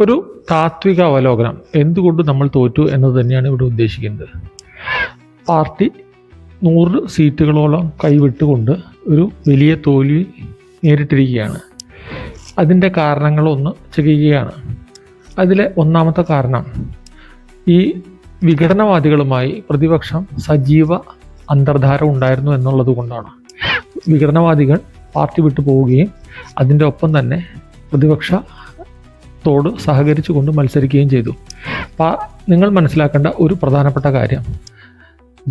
ഒരു താത്വിക അവലോകനം, എന്തുകൊണ്ട് നമ്മൾ തോറ്റു എന്നത് തന്നെയാണ് ഇവിടെ ഉദ്ദേശിക്കുന്നത്. പാർട്ടി 100 സീറ്റുകളോളം കൈവിട്ടുകൊണ്ട് ഒരു വലിയ തോൽവി നേരിട്ടിരിക്കുകയാണ്. അതിൻ്റെ കാരണങ്ങളൊന്ന് ചെയ്യുകയാണ്. അതിലെ ഒന്നാമത്തെ കാരണം, ഈ വിഘടനവാദികളുമായി പ്രതിപക്ഷം സജീവ അന്തർധാര ഉണ്ടായിരുന്നു എന്നുള്ളത് കൊണ്ടാണ്. വിഘടനവാദികൾ പാർട്ടി വിട്ടു പോവുകയും അതിൻ്റെ ഒപ്പം തന്നെ പ്രതിപക്ഷത്തോട് സഹകരിച്ചു കൊണ്ട് മത്സരിക്കുകയും ചെയ്തു. നിങ്ങൾ മനസ്സിലാക്കേണ്ട ഒരു പ്രധാനപ്പെട്ട കാര്യം,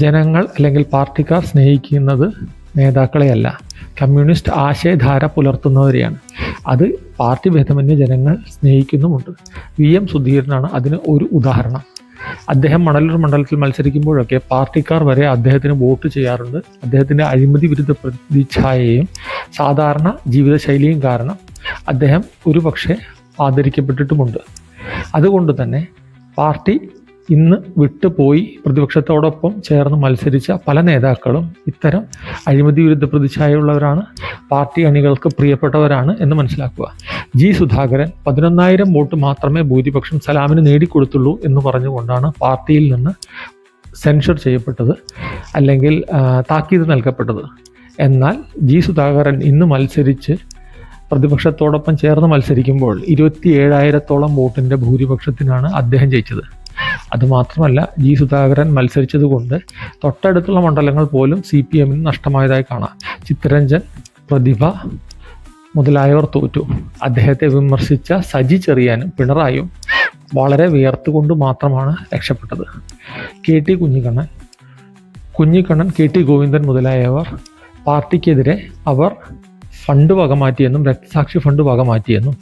ജനങ്ങൾ അല്ലെങ്കിൽ പാർട്ടിക്കാർ സ്നേഹിക്കുന്നത് നേതാക്കളെയല്ല, കമ്മ്യൂണിസ്റ്റ് ആശയധാര പുലർത്തുന്നവരെയാണ്. അത് പാർട്ടി ഭേദമന്യേ ജനങ്ങൾ സ്നേഹിക്കുന്നുമുണ്ട്. VM സുധീരനാണ് അതിന് ഒരു ഉദാഹരണം. അദ്ദേഹം മണലൂർ മണ്ഡലത്തിൽ മത്സരിക്കുമ്പോഴൊക്കെ പാർട്ടിക്കാർ വരെ അദ്ദേഹത്തിന് വോട്ട് ചെയ്യാറുണ്ട്. അദ്ദേഹത്തിൻ്റെ അഴിമതി വിരുദ്ധ പ്രതിച്ഛായയും സാധാരണ ജീവിതശൈലിയും കാരണം അദ്ദേഹം ഒരുപക്ഷെ ആദരിക്കപ്പെട്ടിട്ടുമുണ്ട്. അതുകൊണ്ട് തന്നെ പാർട്ടി ഇന്ന് വിട്ടുപോയി പ്രതിപക്ഷത്തോടൊപ്പം ചേർന്ന് മത്സരിച്ച പല നേതാക്കളും ഇത്തരം അഴിമതി വിരുദ്ധ പ്രതിച്ഛായയുള്ളവരാണ്, പാർട്ടി അണികൾക്ക് പ്രിയപ്പെട്ടവരാണ് എന്ന് മനസ്സിലാക്കുക. സുധാകരൻ 11,000 വോട്ട് മാത്രമേ ഭൂരിപക്ഷം സലാമിന് നേടിക്കൊടുത്തുള്ളൂ എന്ന് പറഞ്ഞുകൊണ്ടാണ് പാർട്ടിയിൽ നിന്ന് സെൻഷർ ചെയ്യപ്പെട്ടത്, അല്ലെങ്കിൽ താക്കീത് നൽകപ്പെട്ടത്. എന്നാൽ സുധാകരൻ ഇന്ന് മത്സരിച്ച് പ്രതിപക്ഷത്തോടൊപ്പം ചേർന്ന് മത്സരിക്കുമ്പോൾ 27,000-ഓളം വോട്ടിൻ്റെ ഭൂരിപക്ഷത്തിനാണ് അദ്ദേഹം ജയിച്ചത്. അതുമാത്രമല്ല, സുധാകരൻ മത്സരിച്ചത് കൊണ്ട് തൊട്ടടുത്തുള്ള മണ്ഡലങ്ങൾ പോലും CPM നഷ്ടമായതായി കാണാം. ചിത്തരഞ്ജൻ, പ്രതിഭ മുതലായവർ തോറ്റു. അദ്ദേഹത്തെ വിമർശിച്ച സജി ചെറിയാനും പിണറായും വളരെ വിയർത്തുകൊണ്ട് മാത്രമാണ് രക്ഷപ്പെട്ടത്. KT കുഞ്ഞിക്കണ്ണൻ, KT ഗോവിന്ദൻ മുതലായവർ പാർട്ടിക്കെതിരെ അവർ ഫണ്ട് വകമാറ്റിയെന്നും രക്തസാക്ഷി ഫണ്ട് വകമാറ്റിയെന്നും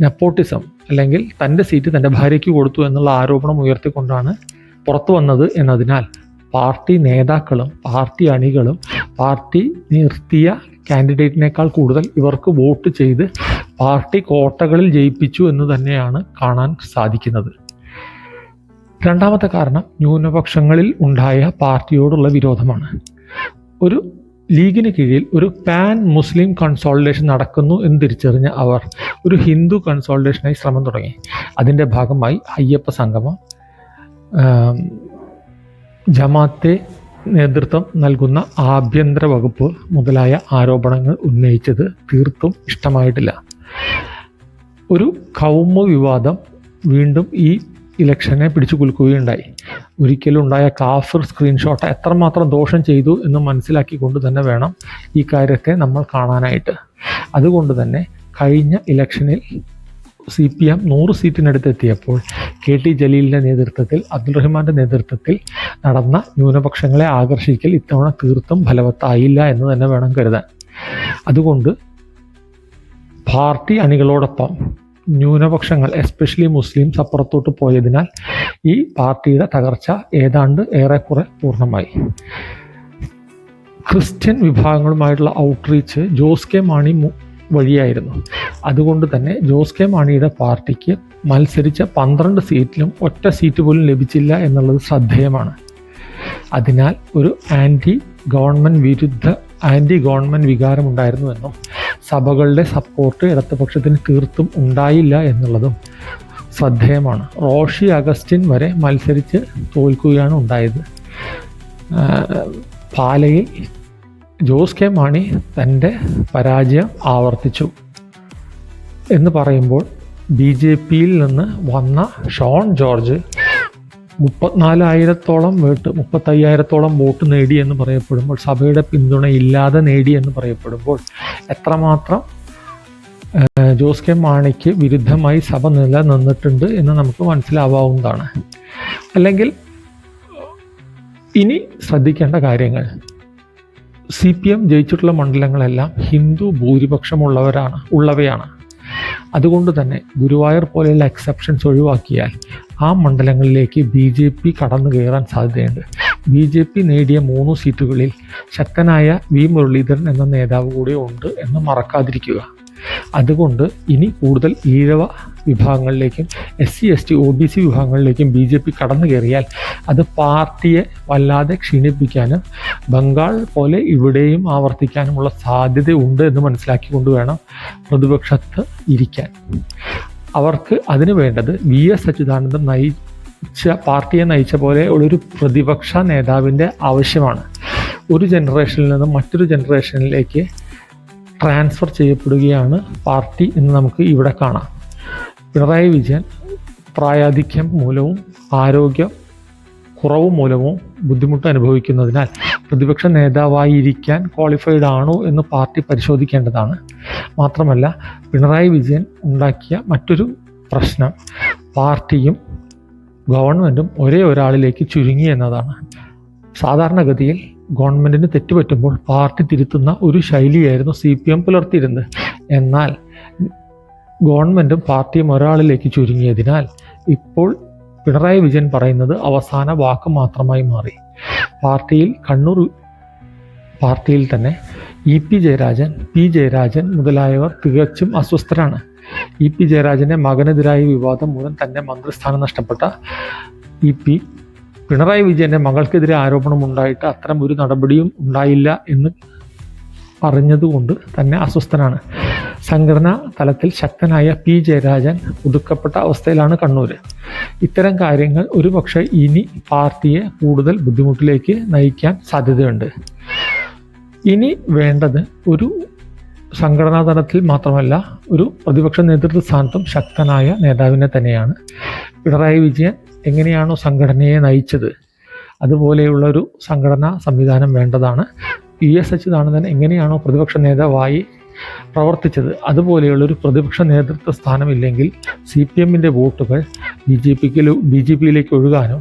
നെപ്പോട്ടിസം അല്ലെങ്കിൽ തൻ്റെ സീറ്റ് തൻ്റെ ഭാര്യയ്ക്ക് കൊടുത്തു എന്നുള്ള ആരോപണം ഉയർത്തിക്കൊണ്ടാണ് പുറത്തു വന്നത് എന്നതിനാൽ പാർട്ടി നേതാക്കളും പാർട്ടി അണികളും പാർട്ടി നിർത്തിയ കാൻഡിഡേറ്റിനേക്കാൾ കൂടുതൽ ഇവർക്ക് വോട്ട് ചെയ്ത് പാർട്ടി കോട്ടകളിൽ ജയിപ്പിച്ചു എന്ന് തന്നെയാണ് കാണാൻ സാധിക്കുന്നത്. രണ്ടാമത്തെ കാരണം, ന്യൂനപക്ഷങ്ങളിൽ ഉണ്ടായ പാർട്ടിയോടുള്ള വിരോധമാണ്. ഒരു ലീഗിന് കീഴിൽ ഒരു പാൻ മുസ്ലിം കൺസോളിഡേഷൻ നടക്കുന്നു എന്ന് തിരിച്ചറിഞ്ഞ അവർ ഒരു ഹിന്ദു കൺസോളിഡേഷനായി ശ്രമം തുടങ്ങി. അതിൻ്റെ ഭാഗമായി അയ്യപ്പ സംഗമം, ജമാഅത്തെ നേതൃത്വം നൽകുന്ന ആഭ്യന്തര വകുപ്പ് മുതലായ ആരോപണങ്ങൾ ഉന്നയിച്ചത് തീർത്തും ഇഷ്ടമായിട്ടില്ല. ഒരു കൗമ വിവാദം വീണ്ടും ഈ ഇലക്ഷനെ പിടിച്ചു കുലുക്കുകയുണ്ടായി. ഒരിക്കലും ഉണ്ടായ കാഫിർ സ്ക്രീൻഷോട്ട് എത്രമാത്രം ദോഷം ചെയ്തു എന്ന് മനസ്സിലാക്കിക്കൊണ്ട് തന്നെ വേണം ഈ കാര്യത്തെ നമ്മൾ കാണാനായിട്ട്. അതുകൊണ്ട് തന്നെ കഴിഞ്ഞ ഇലക്ഷനിൽ CPM 100 സീറ്റിനടുത്ത് എത്തിയപ്പോൾ KT ജലീലിൻ്റെ നേതൃത്വത്തിൽ, അബ്ദുൾ റഹ്മാൻ്റെ നേതൃത്വത്തിൽ നടന്ന ന്യൂനപക്ഷങ്ങളെ ആകർഷിക്കൽ ഇത്തവണ തീർത്തും ഫലവത്തായില്ല എന്ന് തന്നെ വേണം കരുതാൻ. അതുകൊണ്ട് പാർട്ടി അണികളോടൊപ്പം ന്യൂനപക്ഷങ്ങൾ എസ്പെഷ്യലി മുസ്ലിംസ് അപ്പുറത്തോട്ട് പോയതിനാൽ ഈ പാർട്ടിയുടെ തകർച്ച ഏതാണ്ട് ഏറെക്കുറെ പൂർണ്ണമായി. ക്രിസ്ത്യൻ വിഭാഗങ്ങളുമായിട്ടുള്ള ഔട്ട്റീച്ച് ജോസ് കെ മാണി വഴിയായിരുന്നു. അതുകൊണ്ട് തന്നെ ജോസ് കെ മാണിയുടെ പാർട്ടിക്ക് മത്സരിച്ച 12 സീറ്റിലും ഒറ്റ സീറ്റ് പോലും ലഭിച്ചില്ല എന്നുള്ളത് ശ്രദ്ധേയമാണ്. അതിനാൽ ഒരു ആൻറ്റി ഗവൺമെൻറ് വികാരമുണ്ടായിരുന്നുവെന്നും സഭകളുടെ സപ്പോർട്ട് ഇടതുപക്ഷത്തിന് തീർത്തും ഉണ്ടായില്ല എന്നുള്ളതും ശ്രദ്ധേയമാണ്. റോഷി അഗസ്റ്റിൻ വരെ മത്സരിച്ച് തോൽക്കുകയാണ് ഉണ്ടായത്. പാലയിൽ ജോസ് കെ മാണി തൻ്റെ പരാജയം ആവർത്തിച്ചു എന്ന് പറയുമ്പോൾ BJPയിൽ നിന്ന് വന്ന ഷോൺ ജോർജ് 35,000-ഓളം വോട്ട് നേടി എന്ന് പറയപ്പെടുമ്പോൾ, സഭയുടെ പിന്തുണയില്ലാതെ നേടി എന്ന് പറയപ്പെടുമ്പോൾ എത്രമാത്രം ജോസ് കെ മാണിക്ക് വിരുദ്ധമായി സഭ നിലനിന്നിട്ടുണ്ട് എന്ന് നമുക്ക് മനസ്സിലാവാവുന്നതാണ്. അല്ലെങ്കിൽ ഇനി ശ്രദ്ധിക്കേണ്ട കാര്യങ്ങൾ, CPM ജയിച്ചിട്ടുള്ള മണ്ഡലങ്ങളെല്ലാം ഹിന്ദു ഭൂരിപക്ഷമുള്ളവയാണ്. അതുകൊണ്ട് തന്നെ ഗുരുവായൂർ പോലെയുള്ള എക്സെപ്ഷൻസ് ഒഴിവാക്കിയാൽ ആ മണ്ഡലങ്ങളിലേക്ക് BJP കടന്നു കയറാൻ സാധ്യതയുണ്ട്. BJP നേടിയ 3 സീറ്റുകളിൽ ശക്തനായ V മുരളീധരൻ എന്ന നേതാവ് കൂടെ ഉണ്ട് എന്ന് മറക്കാതിരിക്കുക. അതുകൊണ്ട് ഇനി കൂടുതൽ ഈഴവ വിഭാഗങ്ങളിലേക്കും SC/ST OBC വിഭാഗങ്ങളിലേക്കും BJP കടന്നു കയറിയാൽ അത് പാർട്ടിയെ വല്ലാതെ ക്ഷീണിപ്പിക്കാനും ബംഗാൾ പോലെ ഇവിടെയും ആവർത്തിക്കാനുമുള്ള സാധ്യതയുണ്ട് എന്ന് മനസ്സിലാക്കിക്കൊണ്ട് വേണം പ്രതിപക്ഷത്ത് ഇരിക്കാൻ. അവർക്ക് അതിന് വേണ്ടത് VS അച്യുതാനന്ദൻ പാർട്ടിയെ നയിച്ച പോലെ ഉള്ളൊരു പ്രതിപക്ഷ നേതാവിൻ്റെ ആവശ്യമാണ്. ഒരു ജനറേഷനിൽ നിന്നും മറ്റൊരു ജനറേഷനിലേക്ക് ട്രാൻസ്ഫർ ചെയ്യപ്പെടുകയാണ് പാർട്ടി എന്ന് നമുക്ക് ഇവിടെ കാണാം. പിണറായി വിജയൻ പ്രായാധിക്യം മൂലവും ആരോഗ്യ കുറവ് മൂലവും ബുദ്ധിമുട്ട് അനുഭവിക്കുന്നതിനാൽ പ്രതിപക്ഷ നേതാവായിരിക്കാൻ ക്വാളിഫൈഡ് ആണോ എന്ന് പാർട്ടി പരിശോധിക്കേണ്ടതാണ്. മാത്രമല്ല, പിണറായി വിജയൻ ഉണ്ടാക്കിയ മറ്റൊരു പ്രശ്നം പാർട്ടിയും ഗവൺമെൻറ്റും ഒരേ ഒരാളിലേക്ക് ചുരുങ്ങി എന്നതാണ്. സാധാരണഗതിയിൽ ഗവൺമെൻറ്റിന് തെറ്റുപറ്റുമ്പോൾ പാർട്ടി തിരുത്തുന്ന ഒരു ശൈലിയായിരുന്നു CPM പുലർത്തിയിരുന്നത്. എന്നാൽ ഗവൺമെൻറ്റും പാർട്ടിയും ഒരാളിലേക്ക് ചുരുങ്ങിയതിനാൽ ഇപ്പോൾ പിണറായി വിജയൻ പറയുന്നത് അവസാന വാക്ക് മാത്രമായി മാറി. കണ്ണൂർ പാർട്ടിയിൽ തന്നെ EP ജയരാജൻ, P ജയരാജൻ മുതലായവർ തികച്ചും അസ്വസ്ഥരാണ്. EP ജയരാജൻ്റെ മകനെതിരായ വിവാദം മൂലം തന്നെ മന്ത്രിസ്ഥാനം നഷ്ടപ്പെട്ട പിണറായി വിജയൻ്റെ മകൾക്കെതിരെ ആരോപണമുണ്ടായിട്ട് അത്തരം ഒരു നടപടിയും ഉണ്ടായില്ല എന്ന് അറിഞ്ഞതുകൊണ്ട് തന്നെ അസ്വസ്ഥനാണ്. സംഘടനാ തലത്തിൽ ശക്തനായ P ജയരാജൻ ഒതുക്കപ്പെട്ട അവസ്ഥയിലാണ് കണ്ണൂർ. ഇത്തരം കാര്യങ്ങൾ ഒരുപക്ഷെ ഇനി പാർട്ടിയെ കൂടുതൽ ബുദ്ധിമുട്ടിലേക്ക് നയിക്കാൻ സാധ്യതയുണ്ട്. ഇനി വേണ്ടത് ഒരു സംഘടനാ തലത്തിൽ മാത്രമല്ല, ഒരു പ്രതിപക്ഷ നേതൃത്വ സ്ഥാനത്തും ശക്തനായ നേതാവിനെ തന്നെയാണ്. പിണറായി വിജയൻ എങ്ങനെയാണോ സംഘടനയെ നയിച്ചത് അതുപോലെയുള്ളൊരു സംഘടനാ സംവിധാനം വേണ്ടതാണ്. VS അച്യുതാനന്ദൻ എങ്ങനെയാണോ പ്രതിപക്ഷ നേതാവായി പ്രവർത്തിച്ചത് അതുപോലെയുള്ളൊരു പ്രതിപക്ഷ നേതൃത്വ സ്ഥാനമില്ലെങ്കിൽ CPMൻ്റെ വോട്ടുകൾ BJPയിലേക്ക് ഒഴുകാനോ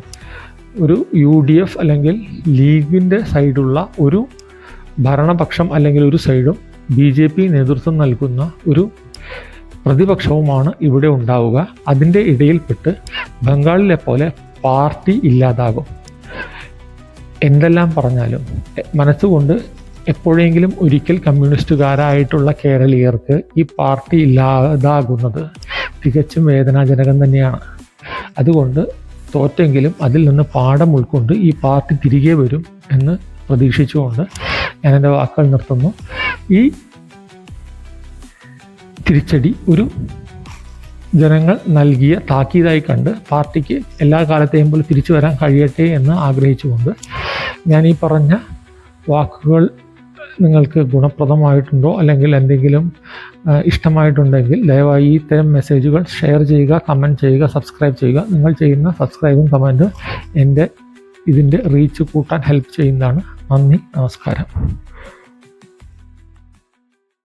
ഒരു UDF അല്ലെങ്കിൽ ലീഗിൻ്റെ സൈഡുള്ള ഒരു ഭരണപക്ഷം അല്ലെങ്കിൽ ഒരു സൈഡും BJP നേതൃത്വം നൽകുന്ന ഒരു പ്രതിപക്ഷവുമാണ് ഇവിടെ ഉണ്ടാവുക. അതിൻ്റെ ഇടയിൽപ്പെട്ട് ബംഗാളിലെ പോലെ പാർട്ടി ഇല്ലാതാകും. എന്തെല്ലാം പറഞ്ഞാലും മനസ്സുകൊണ്ട് എപ്പോഴെങ്കിലും ഒരിക്കൽ കമ്മ്യൂണിസ്റ്റുകാരായിട്ടുള്ള കേരളീയർക്ക് ഈ പാർട്ടി ഇല്ലാതാകുന്നത് തികച്ചും വേദനാജനകം തന്നെയാണ്. അതുകൊണ്ട് തോറ്റെങ്കിലും അതിൽ നിന്ന് പാഠം ഉൾക്കൊണ്ട് ഈ പാർട്ടി തിരികെ വരും എന്ന് പ്രതീക്ഷിച്ചുകൊണ്ട് ഞാൻ എൻ്റെ വാക്കുകൾ നിർത്തുന്നു. ഈ തിരിച്ചടി ഒരു ജനങ്ങൾ നൽകിയ താക്കീതായി കണ്ട് പാർട്ടിക്ക് എല്ലാ കാലത്തെയും പോലെ തിരിച്ചു വരാൻ കഴിയട്ടെ എന്ന് ആഗ്രഹിച്ചുകൊണ്ട് ഞാൻ ഈ പറഞ്ഞ വാക്കുകൾ നിങ്ങൾക്ക് ഗുണപ്രദമായിട്ടുണ്ടോ അല്ലെങ്കിൽ എന്തെങ്കിലും ഇഷ്ടമായിട്ടുണ്ടെങ്കിൽ ദയവായി ഇത്തരം മെസ്സേജുകൾ ഷെയർ ചെയ്യുക, കമൻറ്റ് ചെയ്യുക, സബ്സ്ക്രൈബ് ചെയ്യുക. നിങ്ങൾ ചെയ്യുന്ന സബ്സ്ക്രൈബും കമൻറ്റും ഇതിൻ്റെ റീച്ച് കൂട്ടാൻ ഹെൽപ്പ് ചെയ്യുന്നതാണ്. നന്ദി, നമസ്കാരം.